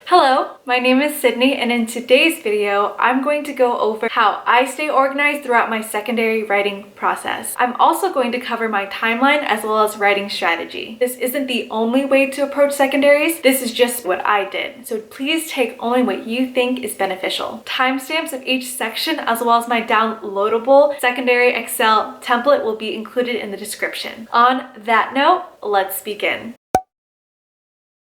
Hello, my name is Sydney, and in today's video, I'm going to go over how I stay organized throughout my secondary writing process. I'm also going to cover my timeline as well as writing strategy. This isn't the only way to approach secondaries, this is just what I did. So please take only what you think is beneficial. Timestamps of each section as well as my downloadable secondary Excel template will be included in the description. On that note, let's begin.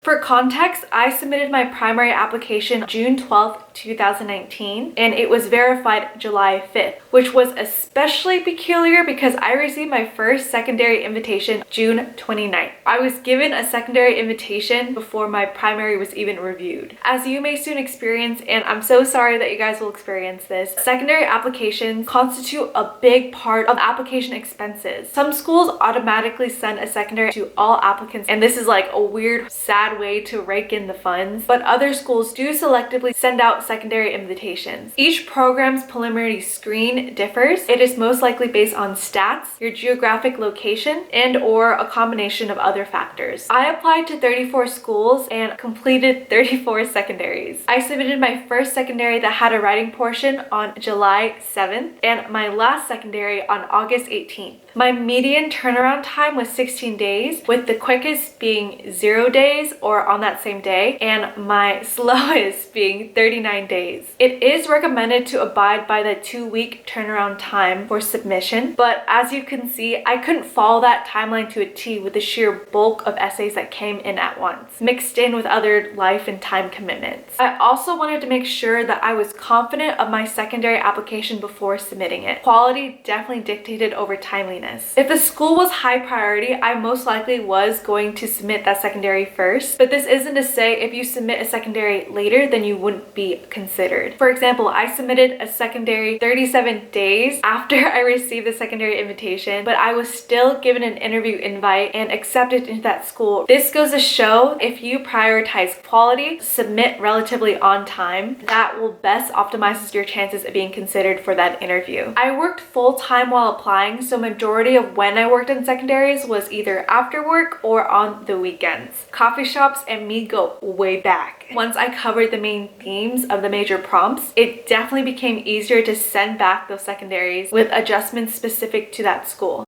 For context, I submitted my primary application June 12th, 2019, and it was verified July 5th, which was especially peculiar because I received my first secondary invitation June 29th. I was given a secondary invitation before my primary was even reviewed. As you may soon experience, and I'm so sorry that you guys will experience this, secondary applications constitute a big part of application expenses. Some schools automatically send a secondary to all applicants, and this is like a weird, sad way to rake in the funds, but other schools do selectively send out secondary invitations. Each program's preliminary screen differs. It is most likely based on stats, your geographic location, and/or a combination of other factors. I applied to 34 schools and completed 34 secondaries. I submitted my first secondary that had a writing portion on July 7th and my last secondary on August 18th. My median turnaround time was 16 days, with the quickest being 0 days or on that same day, and my slowest being 39 days. It is recommended to abide by the 2-week turnaround time for submission, but as you can see, I couldn't follow that timeline to a T with the sheer bulk of essays that came in at once, mixed in with other life and time commitments. I also wanted to make sure that I was confident of my secondary application before submitting it. Quality definitely dictated over timeliness. If the school was high priority, I most likely was going to submit that secondary first, but this isn't to say if you submit a secondary later, then you wouldn't be considered. For example, I submitted a secondary 37 days after I received the secondary invitation, but I was still given an interview invite and accepted into that school. This goes to show if you prioritize quality, submit relatively on time, that will best optimizes your chances of being considered for that interview. I worked full-time while applying, so majority of when I worked in secondaries was either after work or on the weekends. Coffee shops and me go way back. Once I covered the main themes of the major prompts, it definitely became easier to send back those secondaries with adjustments specific to that school.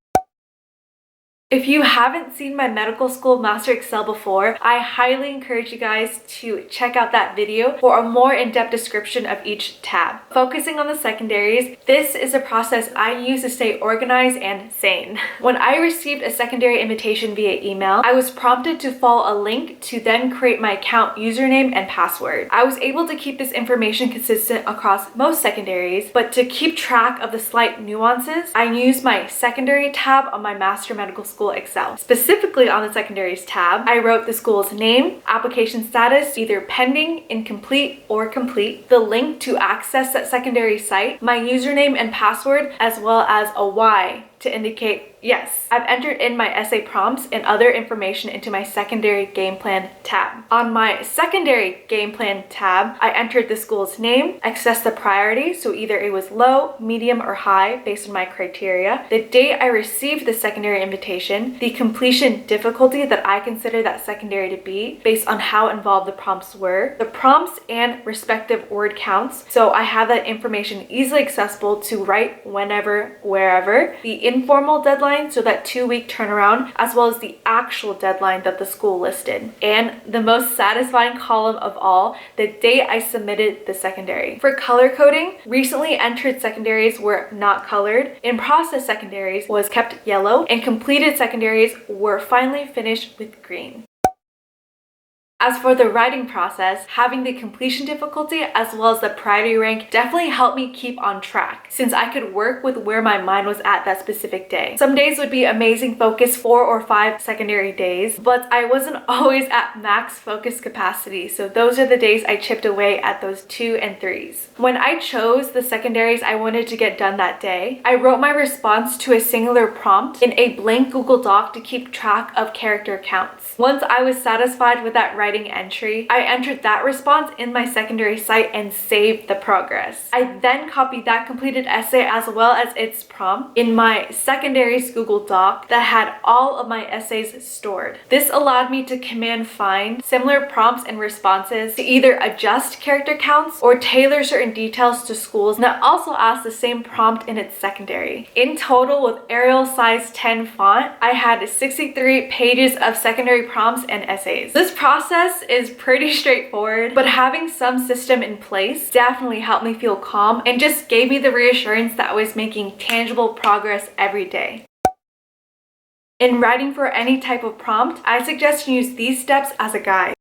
If you haven't seen my medical school master Excel before, I highly encourage you guys to check out that video for a more in-depth description of each tab. Focusing on the secondaries, this is a process I use to stay organized and sane. When I received a secondary invitation via email, I was prompted to follow a link to then create my account username and password. I was able to keep this information consistent across most secondaries, but to keep track of the slight nuances, I used my secondary tab on my master medical school Excel. Specifically on the secondaries tab, I wrote the school's name, application status, either pending, incomplete, or complete, the link to access that secondary site, my username and password, as well as a Y to indicate yes, I've entered in my essay prompts and other information into my secondary game plan tab. On my secondary game plan tab, I entered the school's name, accessed the priority, so either it was low, medium, or high based on my criteria, the date I received the secondary invitation, the completion difficulty that I consider that secondary to be based on how involved the prompts were, the prompts and respective word counts, so I have that information easily accessible to write whenever, wherever, the informal deadline, so that 2-week turnaround, as well as the actual deadline that the school listed. And the most satisfying column of all, the date I submitted the secondary. For color coding, recently entered secondaries were not colored, in-process secondaries was kept yellow, and completed secondaries were finally finished with green. As for the writing process, having the completion difficulty as well as the priority rank definitely helped me keep on track, since I could work with where my mind was at that specific day. Some days would be amazing focus 4 or 5 secondary days, but I wasn't always at max focus capacity, so those are the days I chipped away at those 2 and 3s. When I chose the secondaries I wanted to get done that day, I wrote my response to a singular prompt in a blank Google Doc to keep track of character counts. Once I was satisfied with that writing writing entry, I entered that response in my secondary site and saved the progress. I then copied that completed essay as well as its prompt in my secondary's Google Doc that had all of my essays stored. This allowed me to command find similar prompts and responses to either adjust character counts or tailor certain details to schools that also asked the same prompt in its secondary. In total, with Arial size 10 font, I had 63 pages of secondary prompts and essays. This process is pretty straightforward, but having some system in place definitely helped me feel calm and just gave me the reassurance that I was making tangible progress every day. In writing for any type of prompt, I suggest you use these steps as a guide.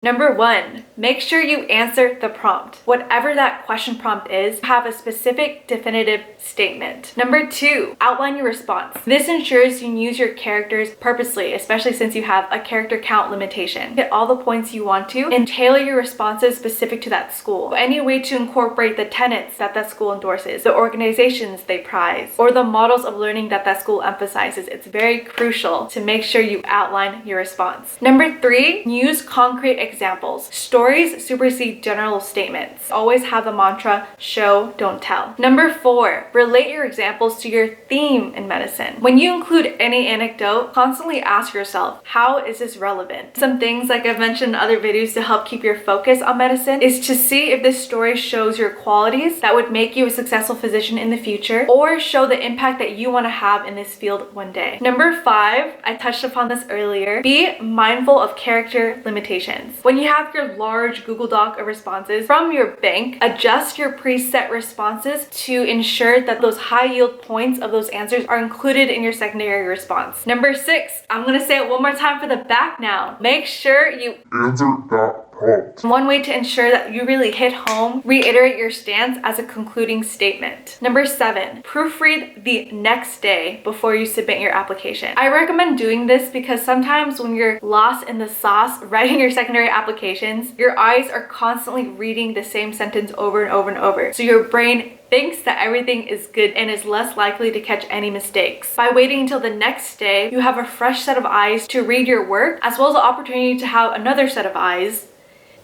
Number 1, make sure you answer the prompt. Whatever that question prompt is, have a specific, definitive statement. Number 2, outline your response. This ensures you use your characters purposely, especially since you have a character count limitation. Hit all the points you want to and tailor your responses specific to that school. Any way to incorporate the tenets that that school endorses, the organizations they prize, or the models of learning that that school emphasizes. It's very crucial to make sure you outline your response. Number 3, use concrete examples. Stories supersede general statements. Always have the mantra, show, don't tell. Number 4, relate your examples to your theme in medicine. When you include any anecdote, constantly ask yourself, how is this relevant? Some things, like I've mentioned in other videos to help keep your focus on medicine, is to see if this story shows your qualities that would make you a successful physician in the future, or show the impact that you want to have in this field one day. Number 5, I touched upon this earlier, be mindful of character limitations. When you have your large Google Doc of responses from your bank, adjust your preset responses to ensure that those high yield points of those answers are included in your secondary response. Number 6, I'm gonna say it one more time for the back now. Make sure you answer that prompt. One way to ensure that you really hit home, reiterate your stance as a concluding statement. Number 7, proofread the next day before you submit your application. I recommend doing this because sometimes when you're lost in the sauce writing your secondary applications, your eyes are constantly reading the same sentence over and over and over. So your brain thinks that everything is good and is less likely to catch any mistakes. By waiting until the next day, you have a fresh set of eyes to read your work, as well as the opportunity to have another set of eyes,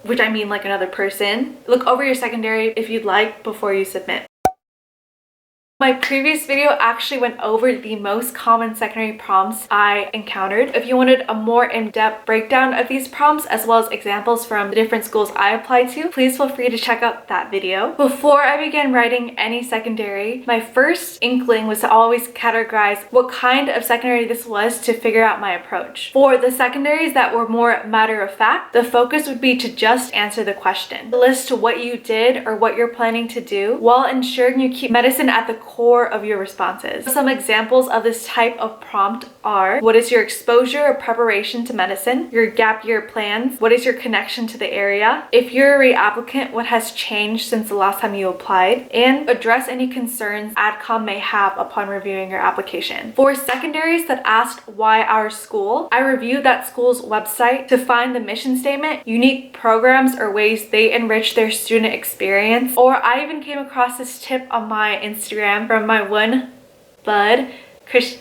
which I mean like another person, look over your secondary if you'd like before you submit. My previous video actually went over the most common secondary prompts I encountered. If you wanted a more in-depth breakdown of these prompts as well as examples from the different schools I applied to, please feel free to check out that video. Before I began writing any secondary, my first inkling was to always categorize what kind of secondary this was to figure out my approach. For the secondaries that were more matter-of-fact, the focus would be to just answer the question. List what you did or what you're planning to do while ensuring you keep medicine at the core of your responses. Some examples of this type of prompt are: what is your exposure or preparation to medicine? Your gap year plans? What is your connection to the area? If you're a reapplicant, what has changed since the last time you applied? And address any concerns AdCom may have upon reviewing your application. For secondaries that asked why our school, I reviewed that school's website to find the mission statement, unique programs or ways they enrich their student experience, or I even came across this tip on my Instagram from my one bud, Chris.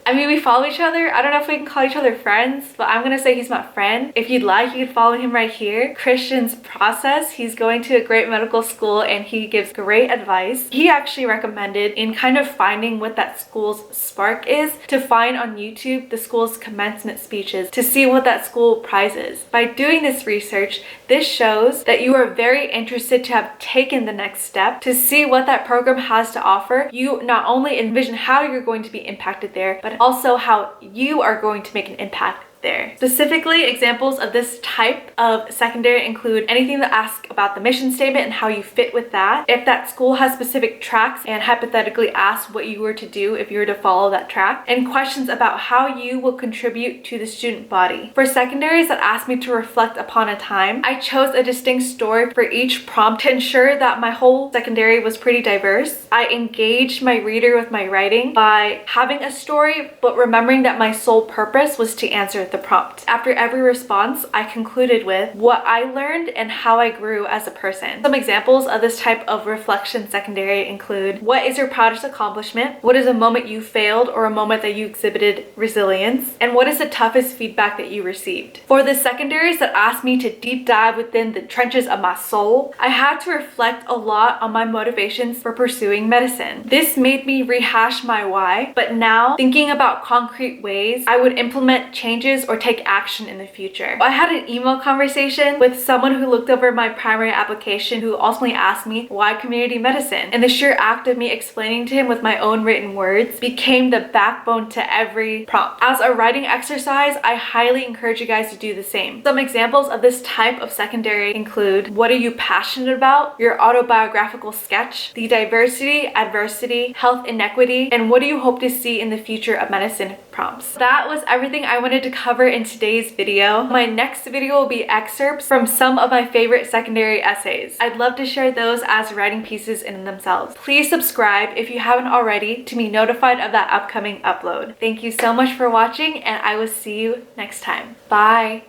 I mean, we follow each other. I don't know if we can call each other friends, but I'm gonna say he's my friend. If you'd like, you can follow him right here. Christian's Process. He's going to a great medical school and he gives great advice. He actually recommended, in kind of finding what that school's spark is, to find on YouTube the school's commencement speeches to see what that school prizes. By doing this research, this shows that you are very interested to have taken the next step to see what that program has to offer. You not only envision how you're going to be impacted there, but also how you are going to make an impact there. Specifically, examples of this type of secondary include anything that asks about the mission statement and how you fit with that. If that school has specific tracks and hypothetically asks what you were to do if you were to follow that track, and questions about how you will contribute to the student body. For secondaries that asked me to reflect upon a time, I chose a distinct story for each prompt to ensure that my whole secondary was pretty diverse. I engaged my reader with my writing by having a story, but remembering that my sole purpose was to answer the prompt. After every response, I concluded with what I learned and how I grew as a person. Some examples of this type of reflection secondary include: what is your proudest accomplishment? What is a moment you failed or a moment that you exhibited resilience? And what is the toughest feedback that you received? For the secondaries that asked me to deep dive within the trenches of my soul, I had to reflect a lot on my motivations for pursuing medicine. This made me rehash my why, but now thinking about concrete ways I would implement changes or take action in the future. I had an email conversation with someone who looked over my primary application who ultimately asked me why community medicine, and the sheer act of me explaining to him with my own written words became the backbone to every prompt. As a writing exercise, I highly encourage you guys to do the same. Some examples of this type of secondary include: what are you passionate about? Your autobiographical sketch, the diversity, adversity, health inequity, and what do you hope to see in the future of medicine prompts. That was everything I wanted to cover in today's video. My next video will be excerpts from some of my favorite secondary essays. I'd love to share those as writing pieces in themselves. Please subscribe if you haven't already to be notified of that upcoming upload. Thank you so much for watching, and I will see you next time. Bye.